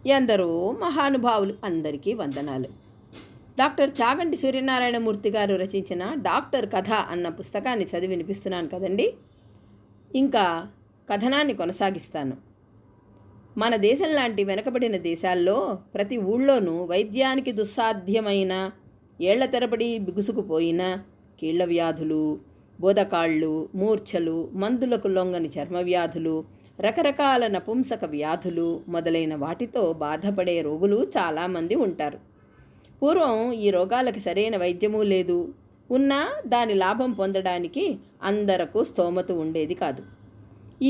ఎందరో మహానుభావులు, అందరికీ వందనాలు. డాక్టర్ చాగంటి సూర్యనారాయణమూర్తి గారు రచించిన డాక్టర్ కథ అన్న పుస్తకాన్ని చదివి వినిపిస్తున్నాను కదండి. ఇంకా కథనాన్ని కొనసాగిస్తాను. మన దేశం లాంటి వెనకబడిన దేశాల్లో ప్రతి ఊళ్ళోనూ వైద్యానికి దుస్సాధ్యమైన, ఏళ్ల తరబడి బిగుసుకుపోయిన కీళ్ల వ్యాధులు, బోదకాళ్ళు, మూర్ఛలు, మందులకు లొంగని చర్మవ్యాధులు, రకరకాల నపుంసక వ్యాధులు మొదలైన వాటితో బాధపడే రోగులు చాలామంది ఉంటారు. పూర్వం ఈ రోగాలకి సరైన వైద్యమూ లేదు. ఉన్నా దాని లాభం పొందడానికి అందరకు స్తోమత ఉండేది కాదు.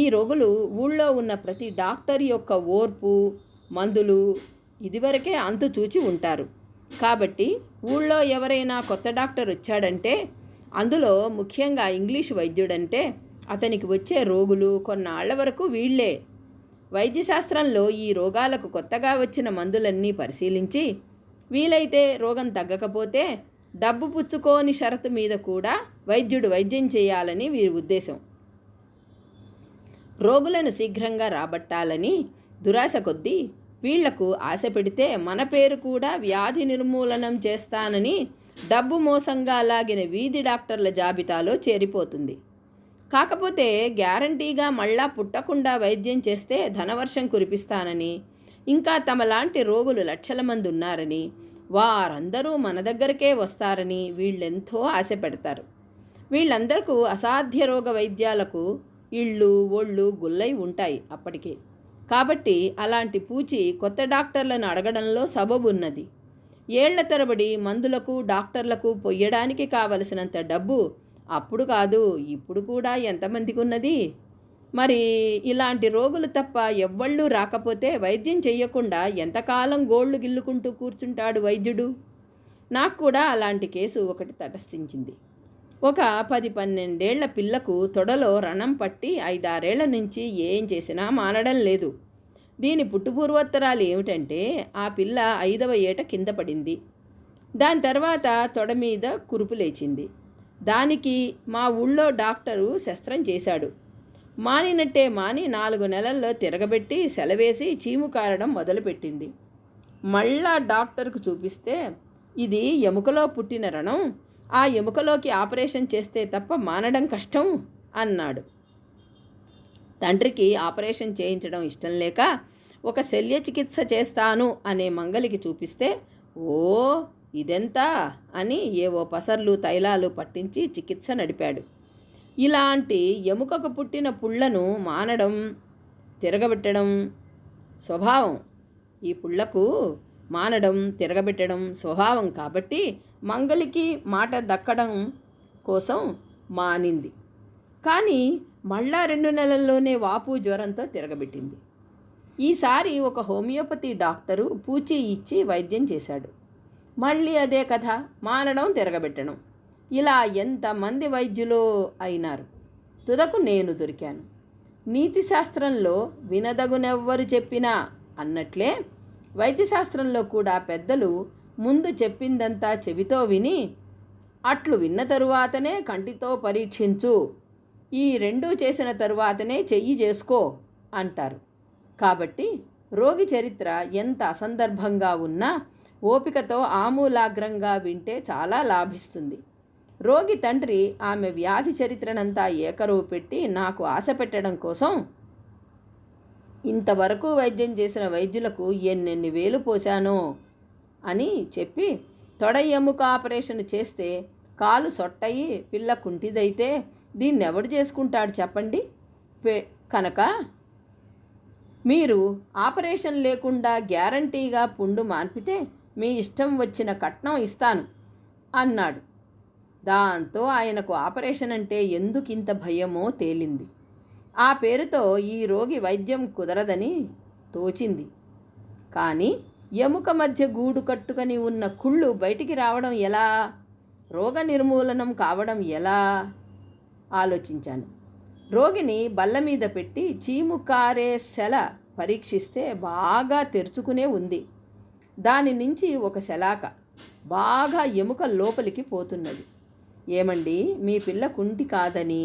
ఈ రోగులు ఊళ్ళో ఉన్న ప్రతి డాక్టర్ యొక్క ఓర్పు, మందులు ఇదివరకే అంతు చూచి ఉంటారు. కాబట్టి ఊళ్ళో ఎవరైనా కొత్త డాక్టర్ వచ్చాడంటే, అందులో ముఖ్యంగా ఇంగ్లీషు వైద్యుడంటే, అతనికి వచ్చే రోగులు కొన్నాళ్ల వరకు వీళ్లే. వైద్యశాస్త్రంలో ఈ రోగాలకు కొత్తగా వచ్చిన మందులన్నీ పరిశీలించి, వీలైతే రోగం తగ్గకపోతే డబ్బు పుచ్చుకోని షరతు మీద కూడా వైద్యుడు వైద్యం చేయాలని వీరి ఉద్దేశం. రోగులను శీఘ్రంగా రాబట్టాలని దురాశ కొద్దీ వీళ్లకు ఆశ పెడితే మన పేరు కూడా వ్యాధి నిర్మూలనం చేస్తానని డబ్బు మోసంగా లాగిన వీధి డాక్టర్ల జాబితాలో చేరిపోతుంది. కాకపోతే గ్యారంటీగా మళ్ళా పుట్టకుండా వైద్యం చేస్తే ధనవర్షం కురిపిస్తానని, ఇంకా తమలాంటి రోగులు లక్షల మంది ఉన్నారని, వారందరూ మన దగ్గరకే వస్తారని వీళ్ళెంతో ఆశ పెడతారు. వీళ్ళందరికీ అసాధ్య రోగ వైద్యాలకు ఇళ్ళు ఒళ్ళు గుల్లై ఉంటాయి అప్పటికే. కాబట్టి అలాంటి పూచి కొత్త డాక్టర్లను అడగడంలో సబబున్నది. ఏళ్ల తరబడి మందులకు డాక్టర్లకు పొయ్యడానికి కావలసినంత డబ్బు అప్పుడు కాదు, ఇప్పుడు కూడా ఎంతమందికి ఉన్నది? మరి ఇలాంటి రోగులు తప్ప ఎవ్వళ్ళు రాకపోతే వైద్యం చెయ్యకుండా ఎంతకాలం గోళ్లు గిల్లుకుంటూ కూర్చుంటాడు వైద్యుడు? నాకు కూడా అలాంటి కేసు ఒకటి తటస్థించింది. ఒక 10-12 ఏళ్ల పిల్లకు తొడలో రణం పట్టి 5-6 ఏళ్ల నుంచి ఏం చేసినా మానడం లేదు. దీని పుట్టుపూర్వోత్తరాలు ఏమిటంటే, ఆ పిల్ల 5వ ఏట కింద పడింది. దాని తర్వాత తొడ మీద కురుపు లేచింది. దానికి మా ఊళ్ళో డాక్టరు శస్త్రం చేశాడు. మానినట్టే మాని 4 నెలల్లో తిరగబెట్టి సెలవేసి చీము కారడం మొదలుపెట్టింది. మళ్ళా డాక్టర్కు చూపిస్తే, ఇది ఎముకలో పుట్టిన రణం, ఆ ఎముకలోకి ఆపరేషన్ చేస్తే తప్ప మానడం కష్టం అన్నాడు. తండ్రికి ఆపరేషన్ చేయించడం ఇష్టం లేక ఒక శల్య చికిత్స చేస్తాను అనే మంగలికి చూపిస్తే, ఓ ఇదెంతా అని ఏవో పసర్లు తైలాలు పట్టించి చికిత్స నడిపాడు. ఇలాంటి ఎముకకు పుట్టిన పుళ్లను మానడం, తిరగబెట్టడం స్వభావం. ఈ పుళ్లకు మానడం, తిరగబెట్టడం స్వభావం కాబట్టి మంగలికి మాట దక్కడం కోసం మానింది. కానీ మళ్ళా 2 నెలల్లోనే వాపు జ్వరంతో తిరగబెట్టింది. ఈసారి ఒక హోమియోపతి డాక్టరు పూచి ఇచ్చి వైద్యం చేశాడు. మళ్ళీ అదే కథ, మానడం, తిరగబెట్టడం. ఇలా ఎంతమంది వైద్యులో అయినారు. తుదకు నేను దొరికాను. నీతిశాస్త్రంలో వినదగునెవ్వరు చెప్పినా అన్నట్లే వైద్యశాస్త్రంలో కూడా పెద్దలు ముందు చెప్పిందంతా చెవితో విని, అట్లు విన్న తరువాతనే కంటితో పరీక్షించు, ఈ 2 చేసిన తరువాతనే చెయ్యి చేసుకో అంటారు. కాబట్టి రోగి చరిత్ర ఎంత అసందర్భంగా ఉన్నా ఓపికతో ఆమూలాగ్రంగా వింటే చాలా లాభిస్తుంది. రోగి తండ్రి ఆమె వ్యాధి చరిత్రనంతా ఏకరువు పెట్టి నాకు ఆశ పెట్టడం కోసం, ఇంతవరకు వైద్యం చేసిన వైద్యులకు ఎన్నెన్ని వేలు పోశానో అని చెప్పి, తొడ ఎముక ఆపరేషన్ చేస్తే కాలు సొట్టయి పిల్ల కుంటిదైతే దీన్నెవడు చేసుకుంటాడు చెప్పండి? కనుక మీరు ఆపరేషన్ లేకుండా గ్యారంటీగా పుండు మాన్పితే మీ ఇష్టం వచ్చిన కట్నం ఇస్తాను అన్నాడు. దాంతో ఆయనకు ఆపరేషన్ అంటే ఎందుకింత భయమో తేలింది. ఆ పేరుతో ఈ రోగి వైద్యం కుదరదని తోచింది. కానీ ఎముక మధ్య గూడు కట్టుకొని ఉన్న కుళ్ళు బయటికి రావడం ఎలా? రోగ నిర్మూలనం కావడం ఎలా? ఆలోచించాను. రోగిని బల్ల మీద పెట్టి చీము కారే సెల పరీక్షిస్తే బాగా తెరుచుకునే ఉంది. దాని నుంచి ఒక శలాక బాగా ఎముక లోపలికి పోతున్నది. ఏమండి, మీ పిల్ల కుంటి కాదని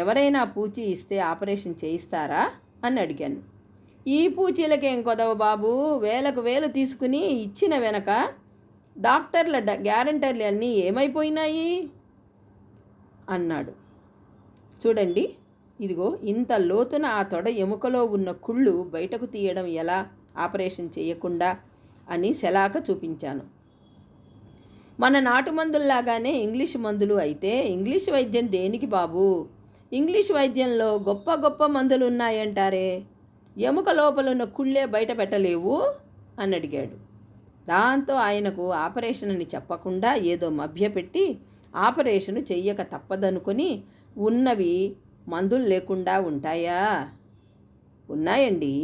ఎవరైనా పూచి ఇస్తే ఆపరేషన్ చేయిస్తారా అని అడిగాను. ఈ పూచీలకేం కొదవ బాబు, వేలకు వేలు తీసుకుని ఇచ్చిన వెనక డాక్టర్ల గ్యారంటర్లు అన్నీ ఏమైపోయినాయి అన్నాడు. చూడండి, ఇదిగో ఇంత లోతున ఆ తొడ ఎముకలో ఉన్న కుళ్ళు బయటకు తీయడం ఎలా, ఆపరేషన్ చేయకుండా అని శలాక చూపించాను. మన నాటు మందుల్లాగానే ఇంగ్లీషు మందులు అయితే ఇంగ్లీషు వైద్యం దేనికి బాబు? ఇంగ్లీషు వైద్యంలో గొప్ప గొప్ప మందులు ఉన్నాయంటారే, ఎముక లోపలున్న కుళ్ళే బయట పెట్టలేవు అని అడిగాడు. దాంతో ఆయనకు ఆపరేషన్ అని చెప్పకుండా ఏదో మభ్యపెట్టి ఆపరేషను చెయ్యక తప్పదనుకొని, ఉన్నవి మందులు లేకుండా ఉంటాయా? ఉన్నాయండి.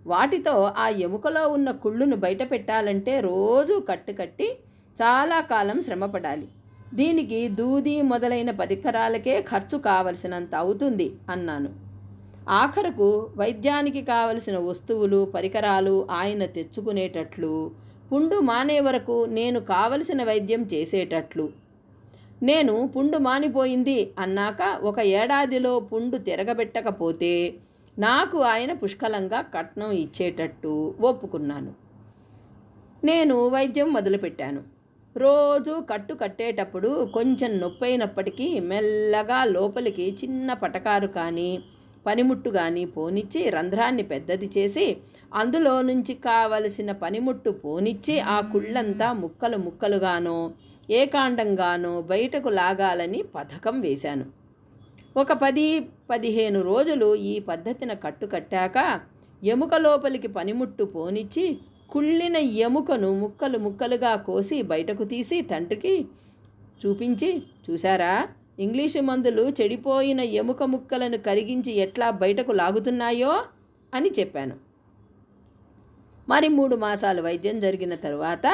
వాటితో ఆ ఎముకలో ఉన్న కుళ్ళును బయట పెట్టాలంటే రోజు కట్టి చాలా కాలం శ్రమపడాలి. దీనికి దూది మొదలైన పరికరాలకే ఖర్చు కావలసినంత అవుతుంది అన్నాను. ఆఖరకు వైద్యానికి కావలసిన వస్తువులు పరికరాలు ఆయన తెచ్చుకునేటట్లు, పుండు మానే వరకు నేను కావలసిన వైద్యం చేసేటట్లు. నేను పుండు మానిపోయింది అన్నాక 1 ఏడాదిలో పుండు తిరగబెట్టకపోతే నాకు ఆయన పుష్కలంగా కట్నం ఇచ్చేటట్టు ఒప్పుకున్నాను. నేను వైద్యం మొదలుపెట్టాను. రోజు కట్టేటప్పుడు కొంచెం నొప్పైనప్పటికీ మెల్లగా లోపలికి చిన్న పటకారు కానీ పనిముట్టు కానీ పోనిచ్చి రంధ్రాన్ని పెద్దది చేసి అందులో నుంచి కావలసిన పనిముట్టు పోనిచ్చి ఆ కుళ్ళంతా ముక్కలు ముక్కలుగానో ఏకాండంగానో బయటకు లాగాలని పథకం వేశాను. ఒక 10-15 రోజులు ఈ పద్ధతిన కట్టాక ఎముక లోపలికి పనిముట్టు పోనిచ్చి కుళ్ళిన ఎముకను ముక్కలు ముక్కలుగా కోసి బయటకు తీసి తండ్రికి చూపించి, చూశారా, ఇంగ్లీషు మందులు చెడిపోయిన ఎముక ముక్కలను కరిగించి ఎట్లా బయటకు లాగుతున్నాయో అని చెప్పాను. మరి 3 మాసాలు వైద్యం జరిగిన తరువాత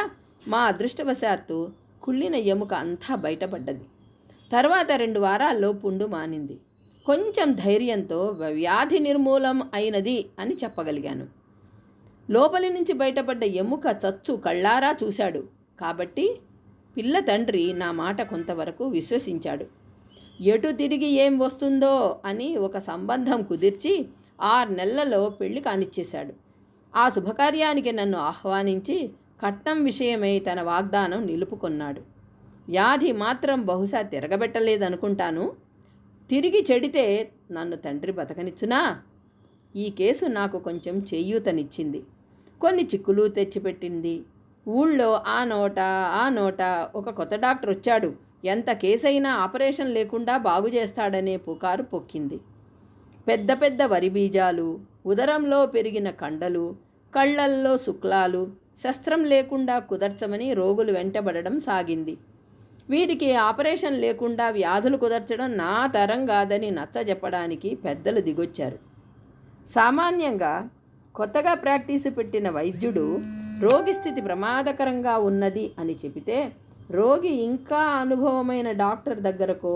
మా అదృష్టవశాత్తు కుళ్ళిన ఎముక అంతా బయటపడ్డది. తర్వాత 2 వారాల్లో పుండు మానింది. కొంచెం ధైర్యంతో వ్యాధి నిర్మూలం అయినది అని చెప్పగలిగాను. లోపలి నుంచి బయటపడ్డ ఎముక చచ్చు కళ్ళారా చూశాడు కాబట్టి పిల్ల తండ్రి నా మాట కొంతవరకు విశ్వసించాడు. ఎటు తిరిగి ఏం వస్తుందో అని ఒక సంబంధం కుదిర్చి 6 నెలలలో పెళ్లి కానిచ్చేశాడు. ఆ శుభకార్యానికి నన్ను ఆహ్వానించి కట్నం విషయమై తన వాగ్దానం నిలుపుకొన్నాడు. వ్యాధి మాత్రం బహుశా తిరగబెట్టలేదనుకుంటాను. తిరిగి చెడితే నన్ను తండ్రి బతకనిచ్చునా? ఈ కేసు నాకు కొంచెం చేయూతనిచ్చింది. కొన్ని చిక్కులు తెచ్చిపెట్టింది. ఊళ్ళో ఆ నోట ఒక కొత్త డాక్టర్ వచ్చాడు, ఎంత కేసైనా ఆపరేషన్ లేకుండా బాగు చేస్తాడనే పుకారు పొక్కింది. పెద్ద పెద్ద వరి బీజాలు, ఉదరంలో పెరిగిన కండలు, కళ్ళల్లో శుక్లాలు శస్త్రం లేకుండా కుదర్చమని రోగులు వెంటబడడం సాగింది. వీరికి ఆపరేషన్ లేకుండా వ్యాధులు కుదర్చడం నా తరం కాదని నచ్చజెప్పడానికి పెద్దలు దిగొచ్చారు. సామాన్యంగా కొత్తగా ప్రాక్టీసు పెట్టిన వైద్యుడు రోగి స్థితి ప్రమాదకరంగా ఉన్నది అని చెబితే రోగి ఇంకా అనుభవమైన డాక్టర్ దగ్గరకో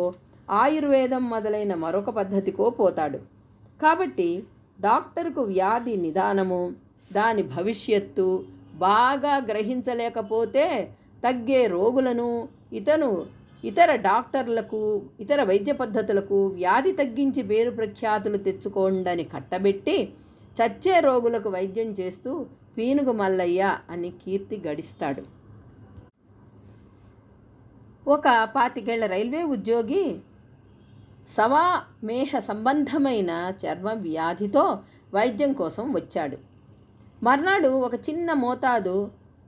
ఆయుర్వేదం మొదలైన మరొక పద్ధతికో పోతాడు. కాబట్టి డాక్టర్కు వ్యాధి నిదానము, దాని భవిష్యత్తు బాగా గ్రహించలేకపోతే తగ్గే రోగులను ఇతర డాక్టర్లకు, ఇతర వైద్య పద్ధతులకు వ్యాధి తగ్గించి పేరు ప్రఖ్యాతులు తెచ్చుకోండని కట్టబెట్టి చచ్చే రోగులకు వైద్యం చేస్తూ పీనుగు మల్లయ్య అని కీర్తి గడిస్తాడు. ఒక 25 ఏళ్ల రైల్వే ఉద్యోగి సవామేహ సంబంధమైన చర్మ వ్యాధితో వైద్యం కోసం వచ్చాడు. మర్నాడు ఒక చిన్న మోతాదు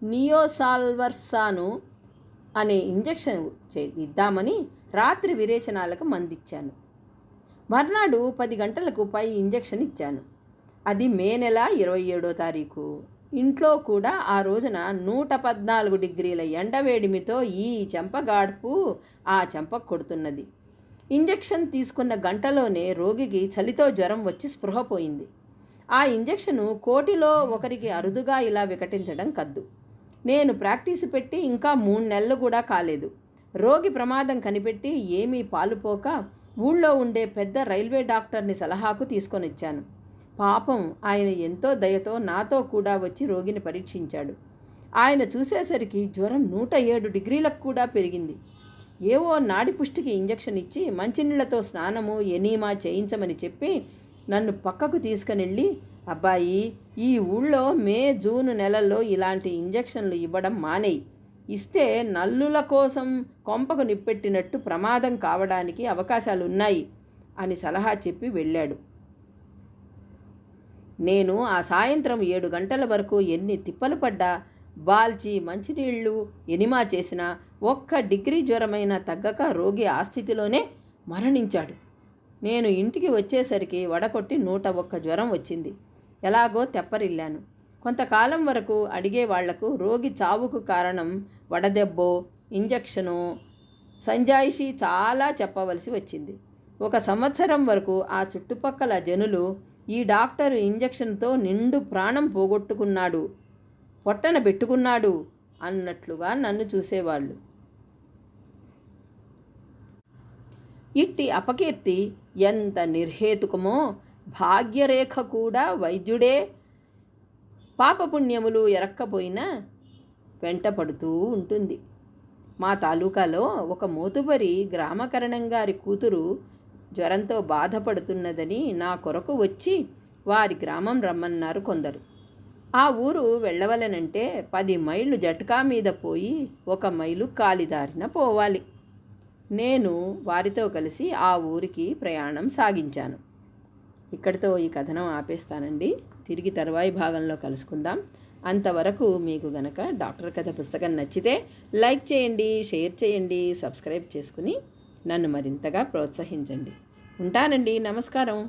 నియోసాల్వర్సాను అనే ఇంజెక్షన్ ఇద్దామని రాత్రి విరేచనాలకు మందిచ్చాను. మర్నాడు 10 గంటలకు పై ఇంజెక్షన్ ఇచ్చాను. అది మే నెల 27వ తారీఖు. ఇంట్లో కూడా ఆ రోజున 114 డిగ్రీల ఎండవేడిమితో ఈ చెంపగాడ్పు ఆ చెంప కొడుతున్నది. ఇంజెక్షన్ తీసుకున్న గంటలోనే రోగికి చలితో జ్వరం వచ్చి స్పృహ పోయింది. ఆ ఇంజెక్షను కోటిలో ఒకరికి అరుదుగా ఇలా వికటించడం కద్దు. నేను ప్రాక్టీసు పెట్టి ఇంకా 3 నెలలు కూడా కాలేదు. రోగి ప్రమాదం కనిపెట్టి ఏమీ పాలుపోక ఊళ్ళో ఉండే పెద్ద రైల్వే డాక్టర్ని సలహాకు తీసుకొని వచ్చాను. పాపం ఆయన ఎంతో దయతో నాతో కూడా వచ్చి రోగిని పరీక్షించాడు. ఆయన చూసేసరికి జ్వరం 107 డిగ్రీలకు కూడా పెరిగింది. ఏవో నాడి పుష్టికి ఇంజెక్షన్ ఇచ్చి మంచినీళ్లతో స్నానము ఎనీమా చేయించమని చెప్పి నన్ను పక్కకు తీసుకునెళ్ళి అబ్బాయి, ఈ ఊళ్ళో మే జూన్ నెలల్లో ఇలాంటి ఇంజెక్షన్లు ఇవ్వడం మానేయి. ఇస్తే నల్లుల కోసం కొంపకు నిప్పెట్టినట్టు ప్రమాదం కావడానికి అవకాశాలున్నాయి అని సలహా చెప్పి వెళ్ళాడు. నేను ఆ సాయంత్రం 7 గంటల వరకు ఎన్ని తిప్పలు పడ్డా, బాల్చి మంచినీళ్లు ఎనిమా చేసినా 1 డిగ్రీ జ్వరమైనా తగ్గక రోగి ఆ స్థితిలోనే మరణించాడు. నేను ఇంటికి వచ్చేసరికి వడకొట్టి 101 జ్వరం వచ్చింది. ఎలాగో తెప్పరిల్లాను. కొంతకాలం వరకు అడిగేవాళ్లకు రోగి చావుకు కారణం వడదెబ్బో, ఇంజెక్షను, సంజాయిషీ చాలా చెప్పవలసి వచ్చింది. 1 సంవత్సరం వరకు ఆ చుట్టుపక్కల జనులు ఈ డాక్టరు ఇంజెక్షన్తో నిండు ప్రాణం పోగొట్టుకున్నాడు, పొట్టన పెట్టుకున్నాడు అన్నట్లుగా నన్ను చూసేవాళ్ళు. ఇట్టి అపకీర్తి ఎంత నిర్హేతుకమో భాగ్యరేఖ కూడా వైద్యుడే పాపపుణ్యములు ఎరక్కపోయినా వెంటపడుతూ ఉంటుంది. మా తాలూకాలో ఒక మోతుబరి గ్రామకరణంగారి కూతురు జ్వరంతో బాధపడుతున్నదని నా కొరకు వచ్చి వారి గ్రామం రమ్మన్నారు కొందరు. ఆ ఊరు వెళ్ళవలనంటే 10 మైళ్ళు జట్కా మీద పోయి 1 మైలు కాలిదారిన పోవాలి. నేను వారితో కలిసి ఆ ఊరికి ప్రయాణం సాగించాను. ఇక్కడితో ఈ కథనం ఆపేస్తానండి. తిరిగి తరువాయి భాగంలో కలుసుకుందాం. అంతవరకు మీకు గనక డాక్టర్ కథ పుస్తకం నచ్చితే లైక్ చేయండి, షేర్ చేయండి, సబ్స్క్రైబ్ చేసుకుని నన్ను మరింతగా ప్రోత్సహించండి. ఉంటానండి. నమస్కారం.